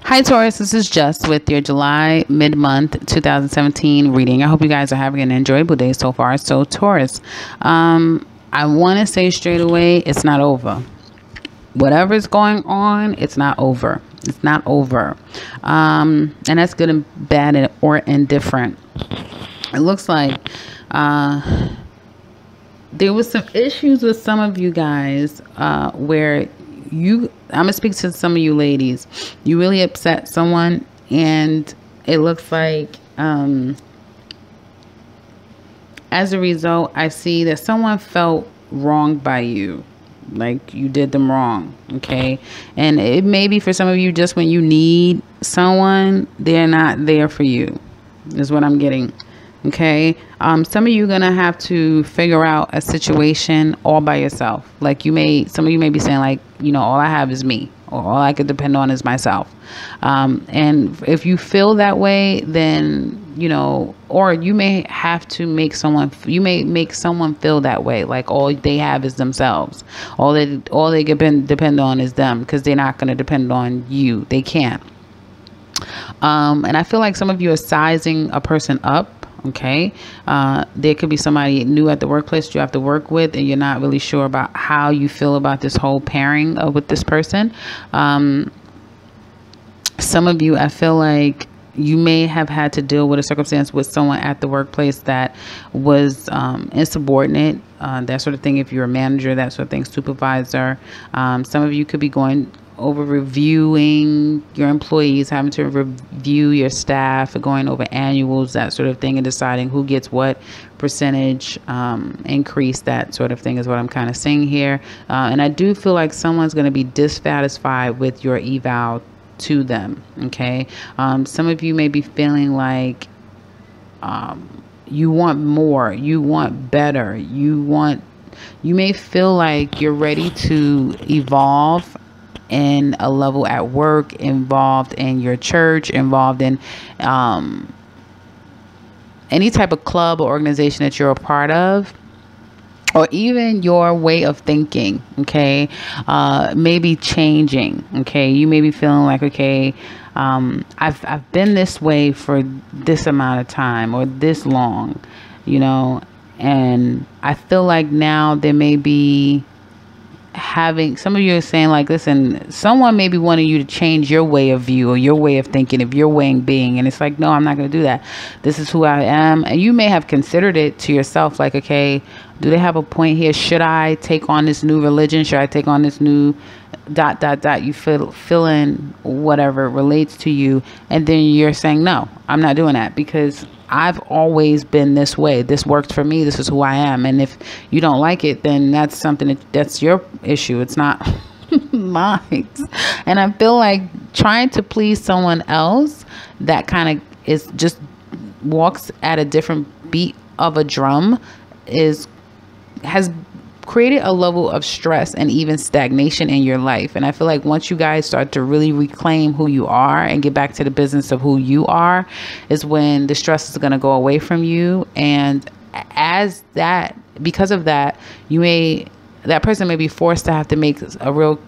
Hi Taurus, this is Just with your July mid-month 2017 reading. I hope you guys are having an enjoyable day so far. So Taurus, I want to say straight away, it's not over. Whatever's going on, it's not over. It's not over. And that's good and bad or indifferent. It looks like there was some issues with some of you guys where I'm gonna speak to some of you ladies. You really upset someone, and it looks like as a result, I see that someone felt wronged by you, like you did them wrong. Okay, and it may be for some of you just when you need someone, they're not there for you, is what I'm getting. Okay, some of you are gonna have to figure out a situation all by yourself. Like some of you may be saying, like, you know, all I have is me, or all I could depend on is myself. And if you feel that way, then, you know, or you may have to make someone feel that way, like all they have is themselves. All they can depend on is them, because they're not gonna depend on you. They can't. And I feel like some of you are sizing a person up. Okay, there could be somebody new at the workplace you have to work with, and you're not really sure about how you feel about this whole pairing with this person. Some of you, I feel like you may have had to deal with a circumstance with someone at the workplace that was insubordinate, that sort of thing. If you're a manager, that sort of thing, supervisor. Some of you could be going over reviewing your employees, having to review your staff, going over annuals, that sort of thing, and deciding who gets what percentage increase, that sort of thing is what I'm kind of seeing here. And I do feel like someone's going to be dissatisfied with your eval to them. Okay, some of you may be feeling like you want more, you want better, you may feel like you're ready to evolve in a level at work, involved in your church, involved in any type of club or organization that you're a part of, or even your way of thinking. Okay, maybe changing. Okay, you may be feeling like, okay, I've been this way for this amount of time or this long, you know, and I feel like now there may be some of you are saying, like, listen, someone may be wanting you to change your way of view or your way of thinking, of your way of being, and it's like, no, I'm not going to do that. This is who I am. And you may have considered it to yourself, like, okay, do they have a point here? Should I take on this new religion? Should I take on this new ... You fill in whatever relates to you, and then you're saying, no, I'm not doing that, because I've always been this way. This works for me. This is who I am. And if you don't like it, then that's something that's your issue. It's not mine. And I feel like trying to please someone else that kind of is just walks at a different beat of a drum has created a level of stress and even stagnation in your life. And I feel like once you guys start to really reclaim who you are and get back to the business of who you are, is when the stress is going to go away from you. And because of that, that person may be forced to have to make a real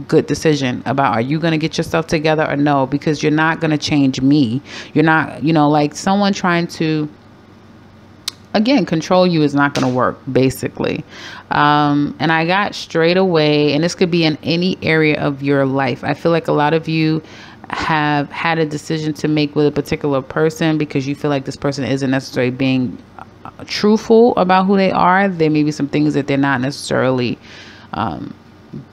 good decision about, are you going to get yourself together or no? Because you're not going to change me. You're not, you know, like someone trying to, again, control you is not going to work, basically. And I got straight away, and this could be in any area of your life. I feel like a lot of you have had a decision to make with a particular person because you feel like this person isn't necessarily being truthful about who they are. There may be some things that they're not necessarily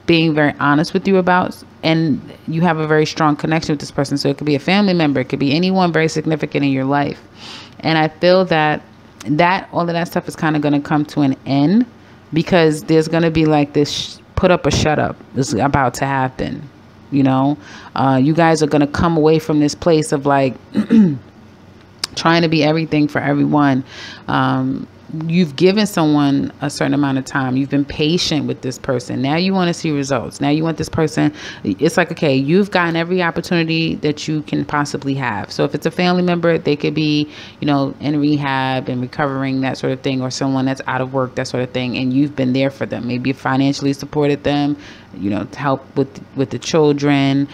being very honest with you about, and you have a very strong connection with this person. So it could be a family member, it could be anyone very significant in your life. And I feel that all of that stuff is kind of going to come to an end, because there's going to be like this put up or shut up is about to happen. You know, you guys are going to come away from this place of like trying to be everything for everyone. You've given someone a certain amount of time. You've been patient with this person. Now you want to see results. Now you want this person. It's like, okay, you've gotten every opportunity that you can possibly have. So if it's a family member, they could be, you know, in rehab and recovering, that sort of thing, or someone that's out of work, that sort of thing. And you've been there for them. Maybe you financially supported them, you know, to help with the children,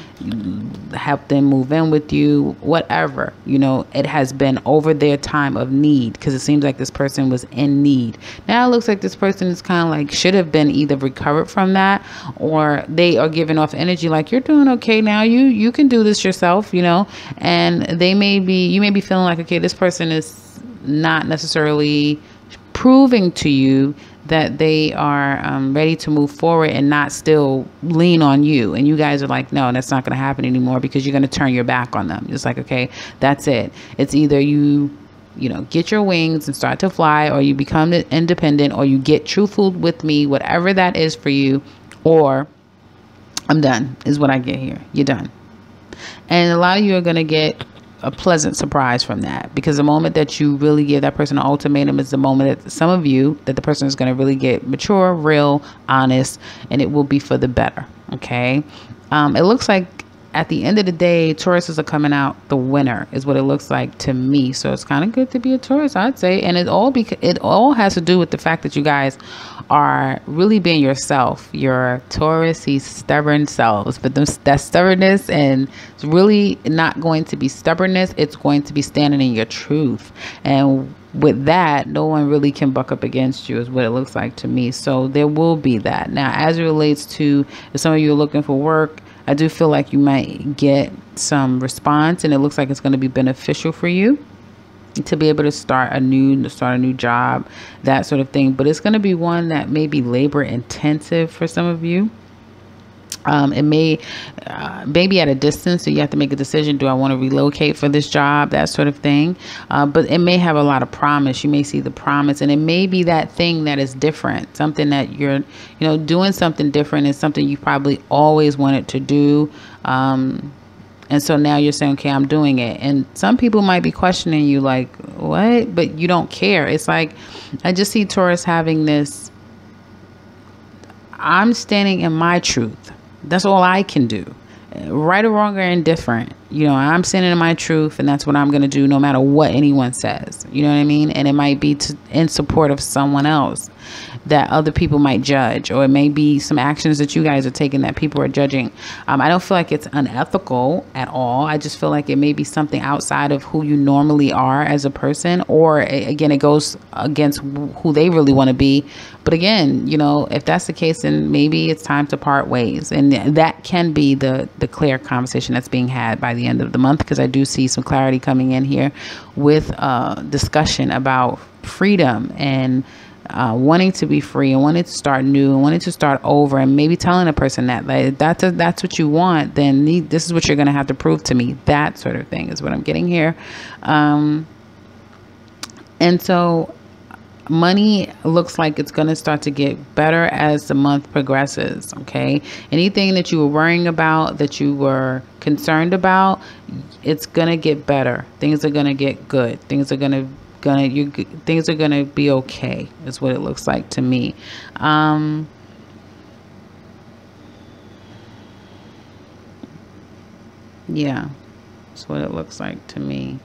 help them move in with you, whatever. You know, it has been over their time of need, because it seems like this person was in need. Now it looks like this person is kind of like should have been either recovered from that, or they are giving off energy like, you're doing okay now, you can do this yourself, you know. And you may be feeling like, okay, this person is not necessarily proving to you that they are ready to move forward and not still lean on you. And you guys are like, no, that's not going to happen anymore, because you're going to turn your back on them. It's like, okay, that's it. It's either you know, get your wings and start to fly, or you become independent, or you get truthful with me, whatever that is for you, or I'm done, is what I get here. You're done. And a lot of you are going to get a pleasant surprise from that, because the moment that you really give that person an ultimatum is the moment that some of you, that the person is going to really get mature, real, honest, and it will be for the better. Okay. It looks like at the end of the day, Tauruses are coming out the winner, is what it looks like to me. So it's kind of good to be a Taurus, I'd say. And it all has to do with the fact that you guys are really being yourself, your Taurus-y stubborn selves. But that stubbornness, and it's really not going to be stubbornness. It's going to be standing in your truth. And with that, no one really can buck up against you, is what it looks like to me. So there will be that. Now, as it relates to if some of you are looking for work, I do feel like you might get some response, and it looks like it's going to be beneficial for you to be able to start a new job, that sort of thing. But it's going to be one that may be labor intensive for some of you. It may be at a distance, so you have to make a decision. Do I want to relocate for this job? That sort of thing. But it may have a lot of promise. You may see the promise, and it may be that thing that is different, something that you're, you know, doing something different is something you probably always wanted to do. And so now you're saying, okay, I'm doing it. And some people might be questioning you like, what? But you don't care. It's like, I just see Taurus having this, I'm standing in my truth. That's all I can do. Right or wrong or indifferent. You know, I'm standing in my truth, and that's what I'm going to do no matter what anyone says. You know what I mean? And it might be in support of someone else that other people might judge, or it may be some actions that you guys are taking that people are judging. I don't feel like it's unethical at all. I just feel like it may be something outside of who you normally are as a person, or again, it goes against who they really want to be. But again, you know, if that's the case, then maybe it's time to part ways. And that can be the clear conversation that's being had by the end of the month, because I do see some clarity coming in here with discussion about freedom and wanting to be free, and wanting to start new, and wanting to start over, and maybe telling a person that like, that's what you want, then this is what you're going to have to prove to me. That sort of thing is what I'm getting here. And so money looks like it's going to start to get better as the month progresses. Okay. Anything that you were worrying about, that you were concerned about, it's going to get better. Things are going to get good. Things are going to be okay, is what it looks like to me. Yeah, that's what it looks like to me.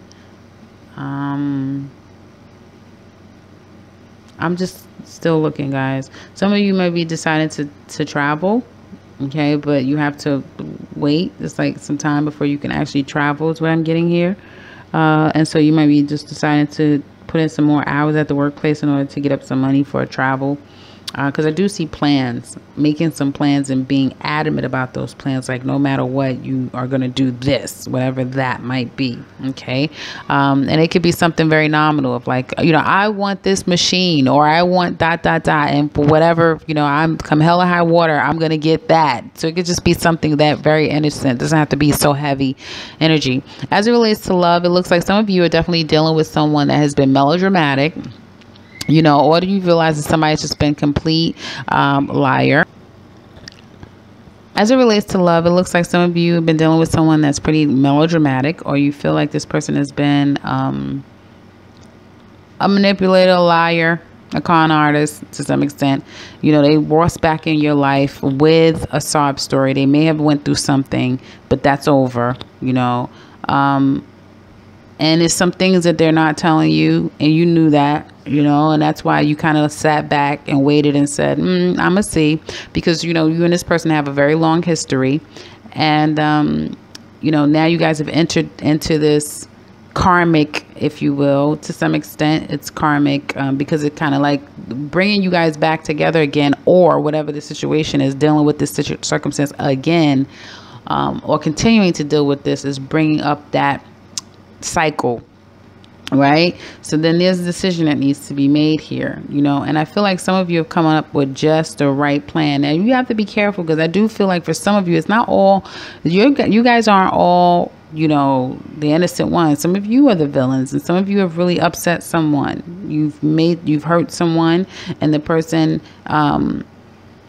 I'm just still looking, guys. Some of you might be deciding to travel. Okay, but you have to wait. It's like some time before you can actually travel, is what I'm getting here. And so you might be just deciding to put in some more hours at the workplace in order to get up some money for travel. Because I do see plans, making some plans and being adamant about those plans. Like, no matter what, you are going to do this, whatever that might be. Okay. And it could be something very nominal of like, you know, I want this machine, or I want ... And for whatever, you know, I'm come hell or high water, I'm going to get that. So it could just be something that very innocent. It doesn't have to be so heavy energy. As it relates to love, it looks like some of you are definitely dealing with someone that has been melodramatic. You know, or do you realize that somebody's just been complete liar? As it relates to love, it looks like some of you have been dealing with someone that's pretty melodramatic, or you feel like this person has been a manipulator, a liar, a con artist to some extent. You know, they walked back in your life with a sob story. They may have went through something, but that's over, you know. And it's some things that they're not telling you, and you knew that. you know, and that's why you kind of sat back and waited and said, I'm gonna see, because, you know, you and this person have a very long history, and you know, now you guys have entered into this karmic, if you will, to some extent. It's karmic because it kind of like bringing you guys back together again, or whatever the situation is, dealing with this circumstance again, or continuing to deal with this, is bringing up that cycle, right? So then there's a decision that needs to be made here, you know, and I feel like some of you have come up with just the right plan. And you have to be careful, because I do feel like for some of you, it's not all, you guys aren't all, you know, the innocent ones. Some of you are the villains, and some of you have really upset someone. You've hurt someone, and the person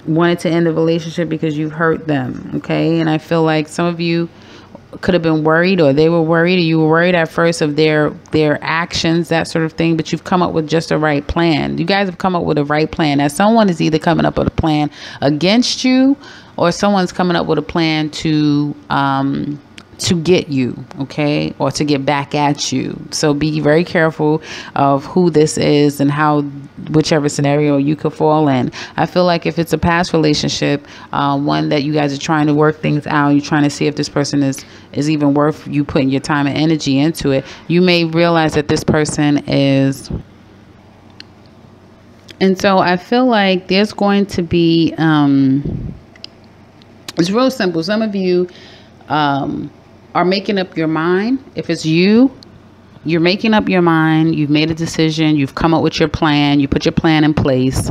wanted to end the relationship because you've hurt them, okay? And I feel like some of you could have been worried, or they were worried, or you were worried at first of their actions, that sort of thing, but you've come up with just the right plan. You guys have come up with a right plan. Now, someone is either coming up with a plan against you, or someone's coming up with a plan to get you, okay, or to get back at you. So be very careful of who this is and how, whichever scenario you could fall in. I feel like if it's a past relationship, one that you guys are trying to work things out, you're trying to see if this person is even worth you putting your time and energy into it, you may realize that this person is. And so I feel like there's going to be, it's real simple. Some of you are making up your mind. If it's you, you're making up your mind. You've made a decision. You've come up with your plan. You put your plan in place.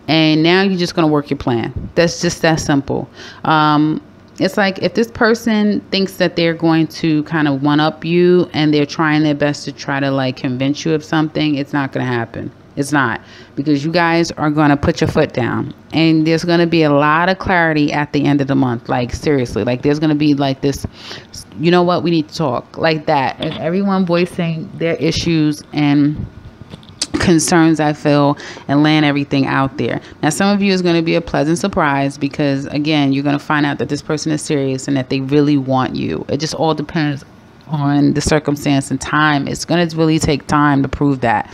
And now you're just going to work your plan. That's just that simple. It's like if this person thinks that they're going to kind of one-up you, and they're trying their best to try to like convince you of something, it's not going to happen. It's not, because you guys are going to put your foot down, and there's going to be a lot of clarity at the end of the month. Like, seriously, like there's going to be like this, you know what, we need to talk, like that. And everyone voicing their issues and concerns, I feel, and laying everything out there. Now, some of you is going to be a pleasant surprise, because again, you're going to find out that this person is serious and that they really want you. It just all depends on the circumstance and time. It's going to really take time to prove that.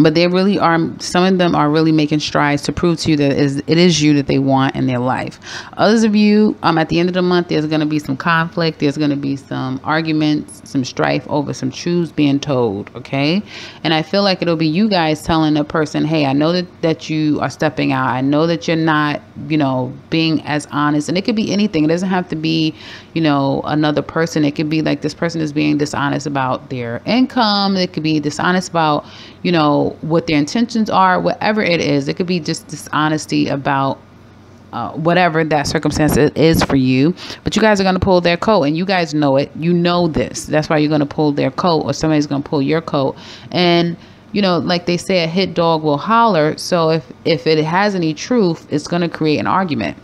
But they really are, some of them are really making strides to prove to you that it is you that they want in their life. Others of you, at the end of the month, there's going to be some conflict. There's going to be some arguments, some strife over some truths being told, okay? And I feel like it'll be you guys telling a person, hey, I know that you are stepping out. I know that you're not, you know, being as honest. And it could be anything. It doesn't have to be, you know, another person. It could be like this person is being dishonest about their income. It could be dishonest about, you know, what their intentions are, whatever it is. It could be just dishonesty about whatever that circumstance is for you. But you guys are going to pull their coat, and you guys know it. You know this. That's why you're going to pull their coat, or somebody's going to pull your coat. And, you know, like they say, a hit dog will holler. So if it has any truth, it's going to create an argument,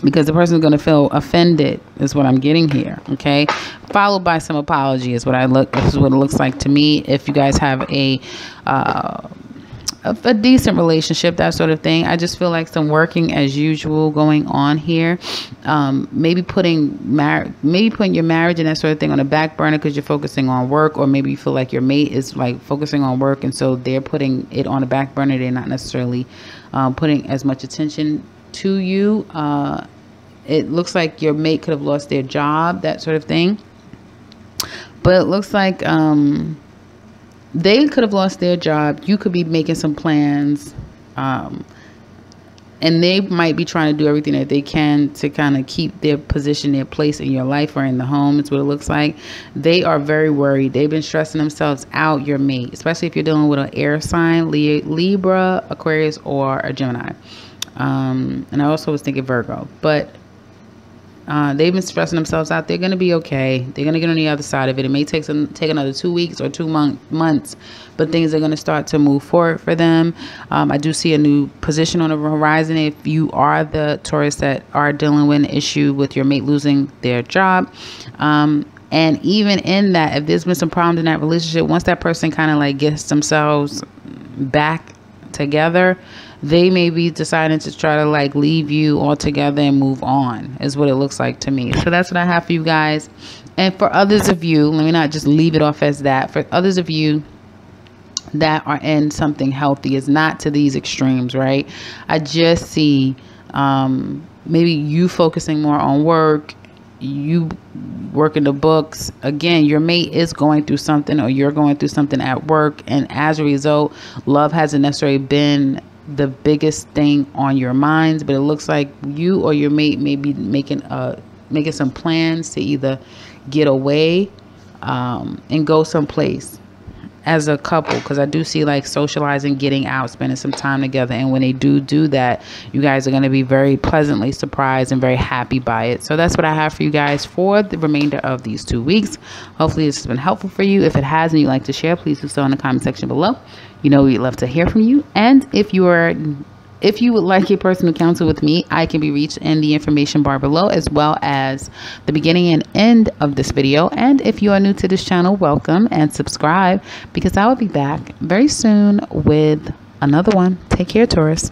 because the person is going to feel offended, is what I'm getting here. Okay. Followed by some apology is what this is what it looks like to me. If you guys have a decent relationship, that sort of thing. I just feel like some working as usual going on here. Maybe putting your marriage and that sort of thing on the back burner because you're focusing on work, or maybe you feel like your mate is like focusing on work, and so they're putting it on the back burner. They're not necessarily putting as much attention to you. It looks like your mate could have lost their job, that sort of thing. But it looks like they could have lost their job. You could be making some plans, and they might be trying to do everything that they can to kind of keep their position, their place in your life or in the home. It's what it looks like. They are very worried. They've been stressing themselves out, your mate, especially if you're dealing with an air sign, Libra, Aquarius, or a Gemini. And I also was thinking Virgo, but they've been stressing themselves out. They're going to be okay. They're going to get on the other side of it. It may take another 2 weeks or 2 months, but things are going to start to move forward for them. I do see a new position on the horizon. If you are the Taurus that are dealing with an issue with your mate losing their job, and even in that, if there's been some problems in that relationship, once that person kind of like gets themselves back together, they may be deciding to try to like leave you altogether and move on, is what it looks like to me. So that's what I have for you guys. And for others of you, let me not just leave it off as that. For others of you that are in something healthy. It's not to these extremes, right? I just see maybe you focusing more on work, you working the books. Again, your mate is going through something, or you're going through something at work, and as a result, love hasn't necessarily been the biggest thing on your minds, but it looks like you or your mate may be making some plans to either get away and go someplace as a couple, because I do see like socializing, getting out, spending some time together. And when they do that, you guys are going to be very pleasantly surprised and very happy by it. So that's what I have for you guys for the remainder of these 2 weeks. Hopefully this has been helpful for you. If it has and you'd like to share, please do so in the comment section below. You know, we'd love to hear from you. And if you would like a personal counsel with me, I can be reached in the information bar below, as well as the beginning and end of this video. And if you are new to this channel, welcome and subscribe, because I will be back very soon with another one. Take care, Taurus.